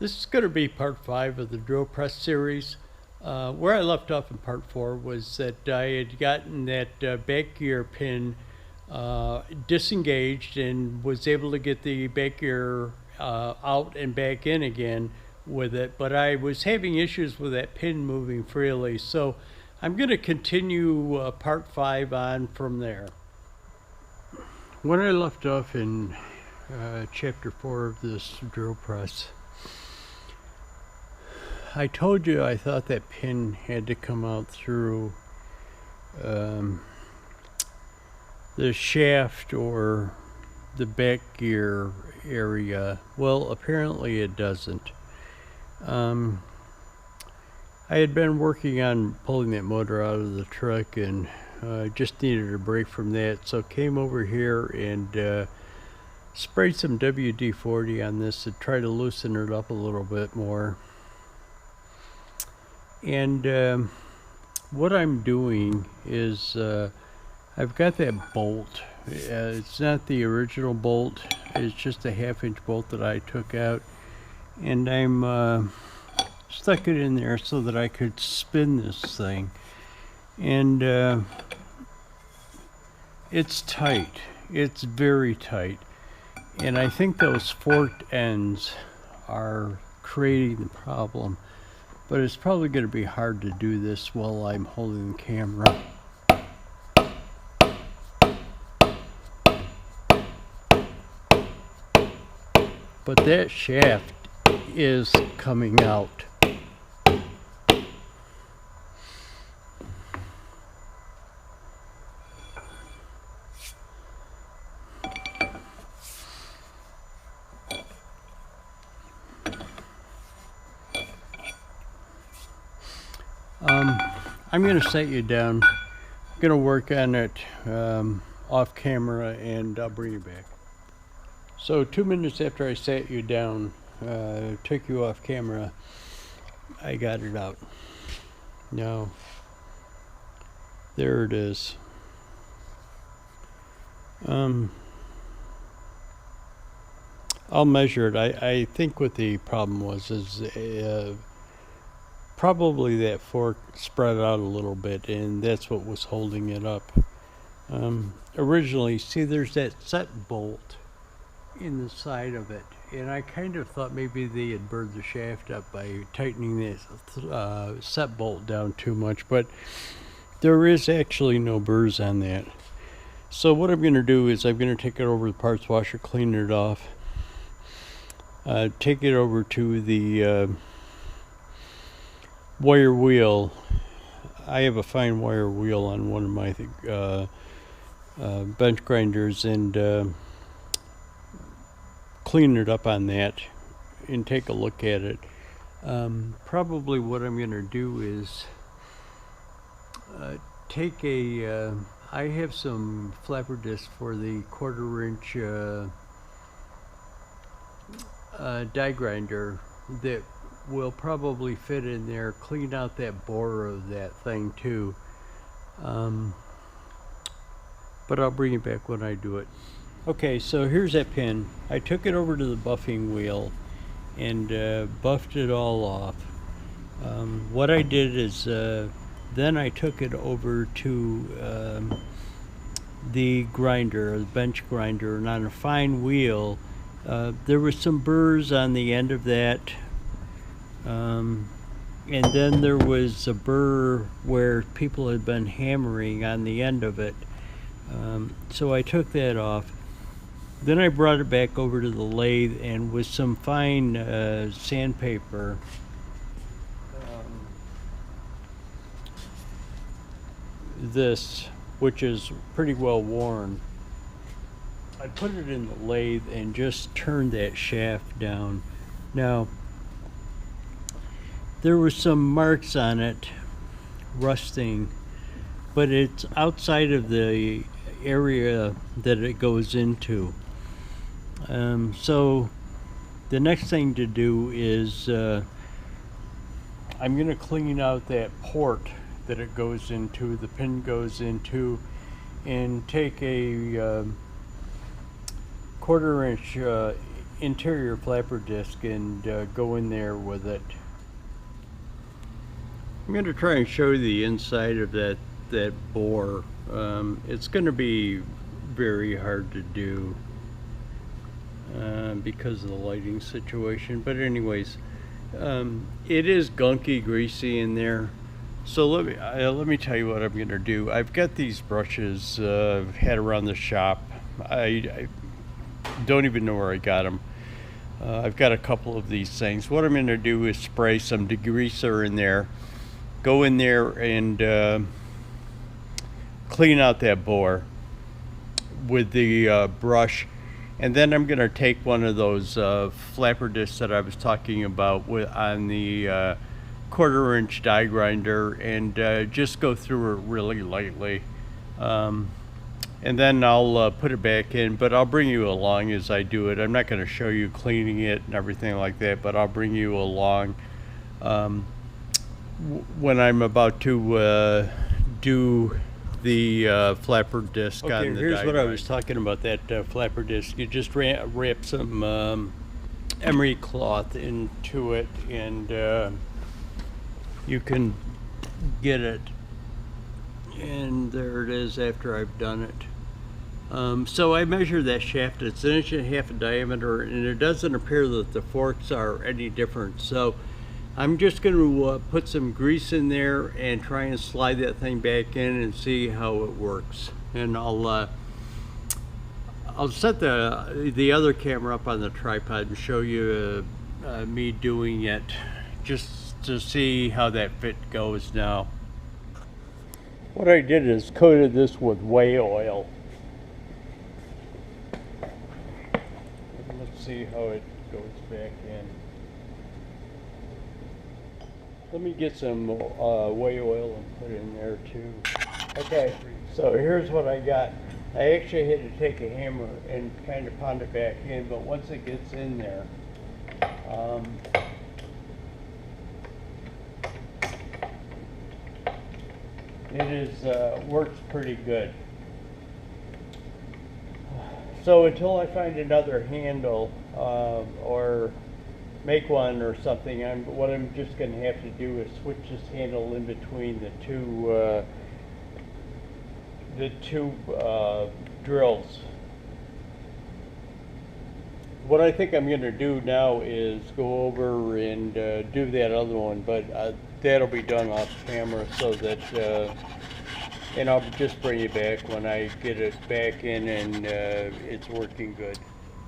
This is going to be part 5 of the drill press series. Where I left off in part 4 was that I had gotten that back gear pin disengaged and was able to get the back gear out and back in again with it, but I was having issues with that pin moving freely, so I'm going to continue part 5 on from there. When I left off in chapter 4 of this drill press, I told you I thought that pin had to come out through the shaft or the back gear area. Well, apparently it doesn't. I had been working on pulling that motor out of the truck and just needed a break from that, so came over here and sprayed some WD-40 on this to try to loosen it up a little bit more. And what I'm doing is I've got that bolt. It's not the original bolt, it's just a 1/2-inch bolt that I took out, and I'm stuck it in there so that I could spin this thing. And it's tight. It's very tight. And I think those forked ends are creating the problem. But it's probably going to be hard to do this while I'm holding the camera. But that shaft is coming out. I'm going to set you down. I'm going to work on it off camera, and I'll bring you back. So 2 minutes after I sat you down, took you off camera, I got it out. Now, there it is. I'll measure it. I think what the problem was is probably that fork spread out a little bit, and that's what was holding it up. Originally, see, there's that set bolt in the side of it, and I kind of thought maybe they had burned the shaft up by tightening that set bolt down too much, but there is actually no burrs on that. So what I'm going to do is I'm going to take it over the parts washer, clean it off, take it over to the wire wheel. I have a fine wire wheel on one of my bench grinders, and clean it up on that and take a look at it. Probably what I'm going to do is take a I have some flapper discs for the 1/4-inch die grinder that will probably fit in there, clean out that bore of that thing too. But I'll bring it back when I do it. Okay, so here's that pin. I took it over to the buffing wheel and buffed it all off. What I did is then I took it over to the grinder, the bench grinder, and on a fine wheel there was some burrs on the end of that. And then there was a burr where people had been hammering on the end of it. So I took that off. Then I brought it back over to the lathe, and with some fine sandpaper, this, which is pretty well worn, I put it in the lathe and just turned that shaft down. Now, there were some marks on it, rusting, but it's outside of the area that it goes into. So the next thing to do is I'm going to clean out that port that it goes into, the pin goes into, and take a 1/4-inch interior flapper disc and go in there with it. I'm going to try and show you the inside of that bore. It's going to be very hard to do because of the lighting situation, but anyways, it is gunky, greasy in there. So let me tell you what I'm going to do. I've got these brushes had around the shop. I don't even know where I got them. I've got a couple of these things. What I'm going to do is spray some degreaser in there, go in there and clean out that bore with the brush, and then I'm going to take one of those flapper discs that I was talking about on the 1/4-inch die grinder and just go through it really lightly. And then I'll put it back in, but I'll bring you along as I do it. I'm not going to show you cleaning it and everything like that, but I'll bring you along when I'm about to do the flapper disc on the die grinder. Here's what I was talking about, that flapper disc. You just wrap some emery cloth into it, and you can get it. And there it is after I've done it. So I measured that shaft. It's 1.5 inches in diameter, and it doesn't appear that the forks are any different. So I'm just going to put some grease in there and try and slide that thing back in and see how it works. And I'll set the other camera up on the tripod and show you me doing it, just to see how that fit goes now. What I did is coated this with whale oil. Let's see how it goes back in. Let me get some whale oil and put it in there too. Okay, so here's what I got. I actually had to take a hammer and kind of pound it back in, but once it gets in there, it is works pretty good. So until I find another handle or make one or something, what I'm just going to have to do is switch this handle in between the two drills. What I think I'm going to do now is go over and do that other one, but that'll be done off camera, so that and I'll just bring you back when I get it back in and it's working good.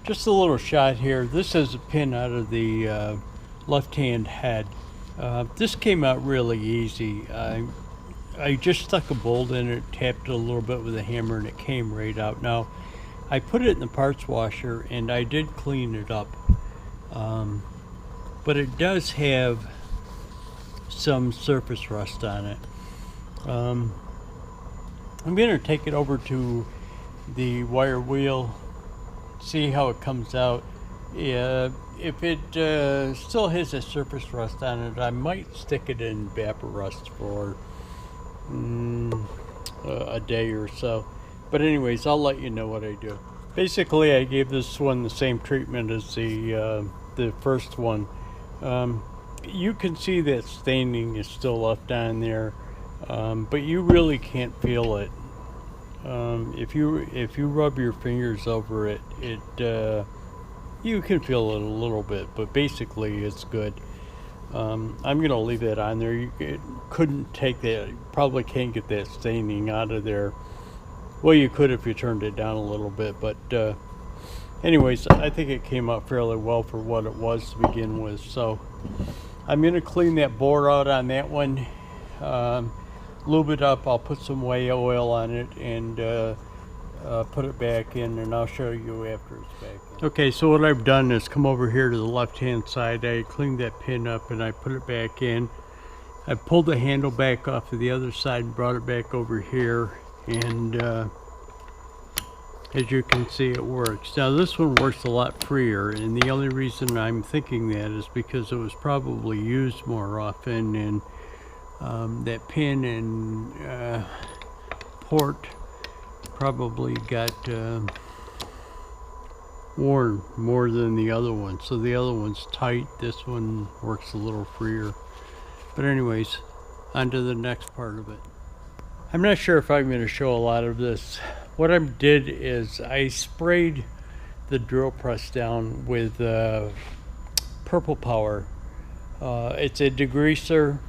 Just a little shot here. This is a pin out of the left-hand head. This came out really easy. I just stuck a bolt in it, tapped it a little bit with a hammer, and it came right out. Now, I put it in the parts washer and I did clean it up, but it does have some surface rust on it. I'm going to take it over to the wire wheel, see how it comes out. If it still has a surface rust on it, I might stick it in vapor rust for a day or so. But anyways, I'll let you know what I do. Basically, I gave this one the same treatment as the first one. You can see that staining is still left on there, but you really can't feel it. If you rub your fingers over it, you can feel it a little bit, but basically it's good. I'm gonna leave that on there. You couldn't take that, probably can't get that staining out of there. Well, you could if you turned it down a little bit, but anyways, I think it came out fairly well for what it was to begin with. So I'm gonna clean that bore out on that one, lube it up. I'll put some whale oil on it and put it back in, and I'll show you after it's back in. Okay, so what I've done is come over here to the left hand side. I cleaned that pin up and I put it back in. I pulled the handle back off to the other side and brought it back over here, and as you can see, it works. Now this one works a lot freer, and the only reason I'm thinking that is because it was probably used more often, and that pin and port probably got worn more than the other one. So the other one's tight, this one works a little freer. But anyways, on to the next part of it. I'm not sure if I'm going to show a lot of this. What I did is I sprayed the drill press down with Purple Power. It's a degreaser,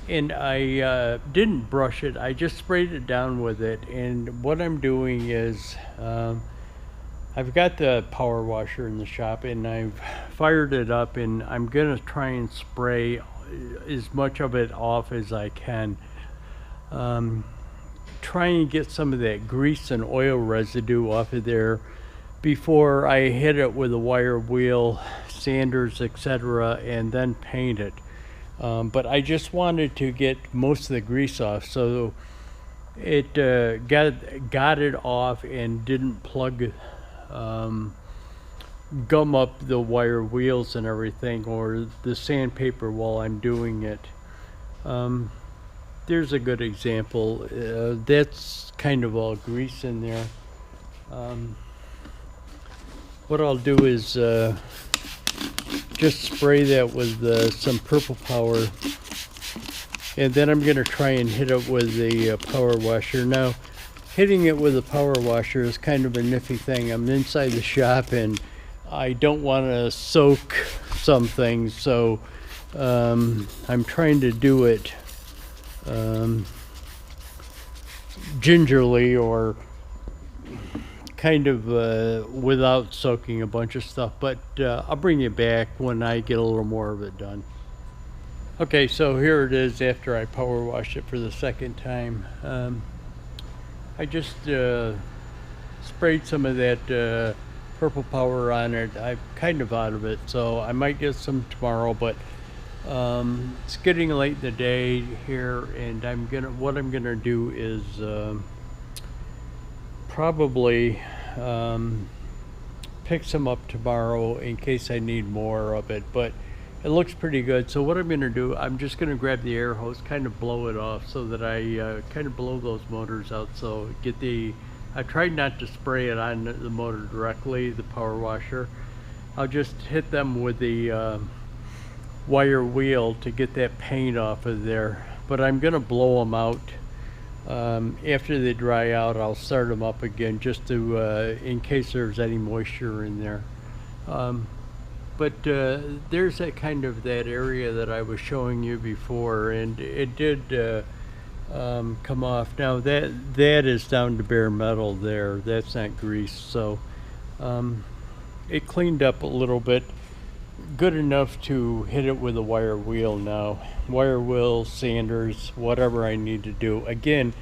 and I didn't brush it. I just sprayed it down with it. And what I'm doing is I've got the power washer in the shop, and I've fired it up, and I'm gonna try and spray as much of it off as I can. Try and get some of that grease and oil residue off of there before I hit it with a wire wheel, sanders, etc., and then paint it. But I just wanted to get most of the grease off, so it got it off and didn't plug gum up the wire wheels and everything, or the sandpaper while I'm doing it. There's a good example. That's kind of all grease in there. What I'll do is just spray that with some Purple Power, and then I'm going to try and hit it with the power washer. Now, hitting it with a power washer is kind of a nifty thing. I'm inside the shop and I don't want to soak something, so I'm trying to do it gingerly, or kind of without soaking a bunch of stuff, but I'll bring you back when I get a little more of it done. Okay, so here it is after I power washed it for the second time. I just sprayed some of that Purple Power on it. I'm kind of out of it, so I might get some tomorrow, but it's getting late in the day here, and what I'm gonna do is probably pick some up tomorrow in case I need more of it, but it looks pretty good. So what I'm gonna do, I'm just gonna grab the air hose, kind of blow it off so that I kind of blow those motors out. So I tried not to spray it on the motor directly, the power washer. I'll just hit them with the wire wheel to get that paint off of there, but I'm gonna blow them out. After they dry out, I'll start them up again, just to in case there's any moisture in there. But there's that that area that I was showing you before, and it did come off. Now that is down to bare metal there. That's not grease, so it cleaned up a little bit. Good enough to hit it with a wire wheel now. Wire wheel, sanders, whatever I need to do. Again,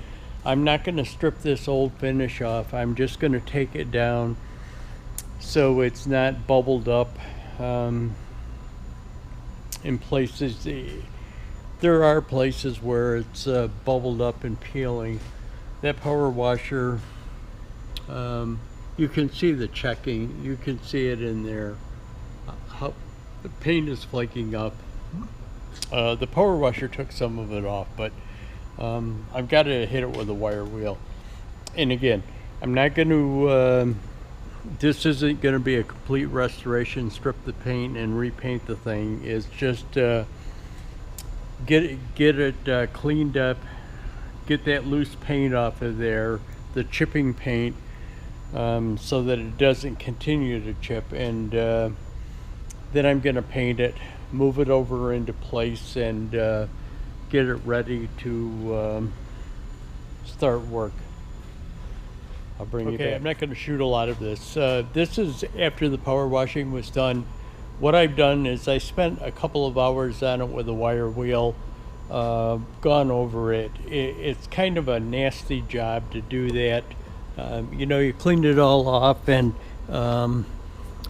I'm not going to strip this old finish off. I'm just going to take it down so it's not bubbled up in places. There are places where it's bubbled up and peeling. That power washer, you can see the checking. You can see it in there. How the paint is flaking up. The power washer took some of it off, but I've got to hit it with a wire wheel. And again, I'm not going to this isn't going to be a complete restoration, strip the paint and repaint the thing. It's just get it cleaned up, get that loose paint off of there, the chipping paint, so that it doesn't continue to chip, and then I'm going to paint it, move it over into place, and get it ready to start work. I'll bring you back. I'm not going to shoot a lot of this. This is after the power washing was done. What I've done is I spent a couple of hours on it with a wire wheel, gone over it. It's kind of a nasty job to do that. You know, you cleaned it all off, and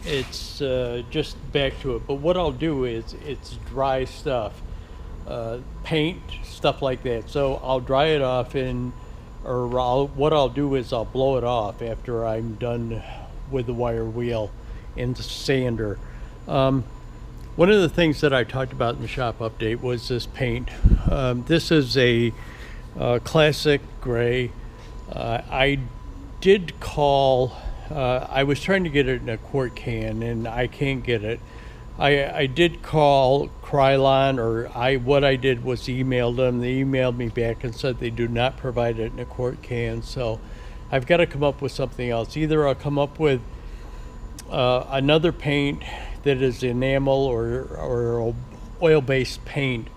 it's just back to it. But what I'll do is, it's dry stuff, paint, stuff like that. So I'll dry it off, what I'll do is I'll blow it off after I'm done with the wire wheel and the sander. One of the things that I talked about in the shop update was this paint. This is a classic gray. I did call I was trying to get it in a quart can, and I can't get it. I did call Krylon, or what I did was emailed them. They emailed me back and said they do not provide it in a quart can. So I've got to come up with something else. Either I'll come up with another paint that is enamel or oil-based paint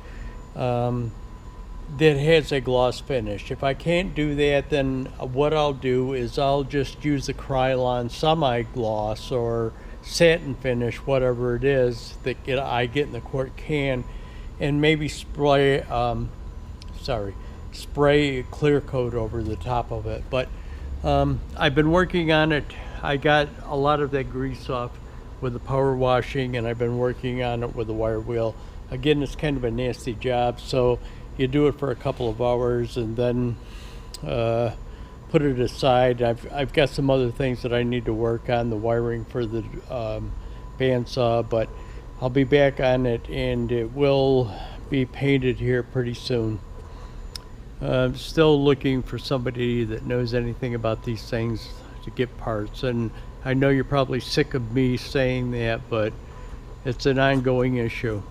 that has a gloss finish. If I can't do that, then what I'll do is I'll just use the Krylon semi-gloss or satin finish, whatever it is that I get in the quart can, and maybe spray clear coat over the top of it. But I've been working on it. I got a lot of that grease off with the power washing, and I've been working on it with the wire wheel. Again, it's kind of a nasty job, so you do it for a couple of hours and then put it aside. I've got some other things that I need to work on, the wiring for the bandsaw, but I'll be back on it, and it will be painted here pretty soon. I'm still looking for somebody that knows anything about these things to get parts, and I know you're probably sick of me saying that, but it's an ongoing issue.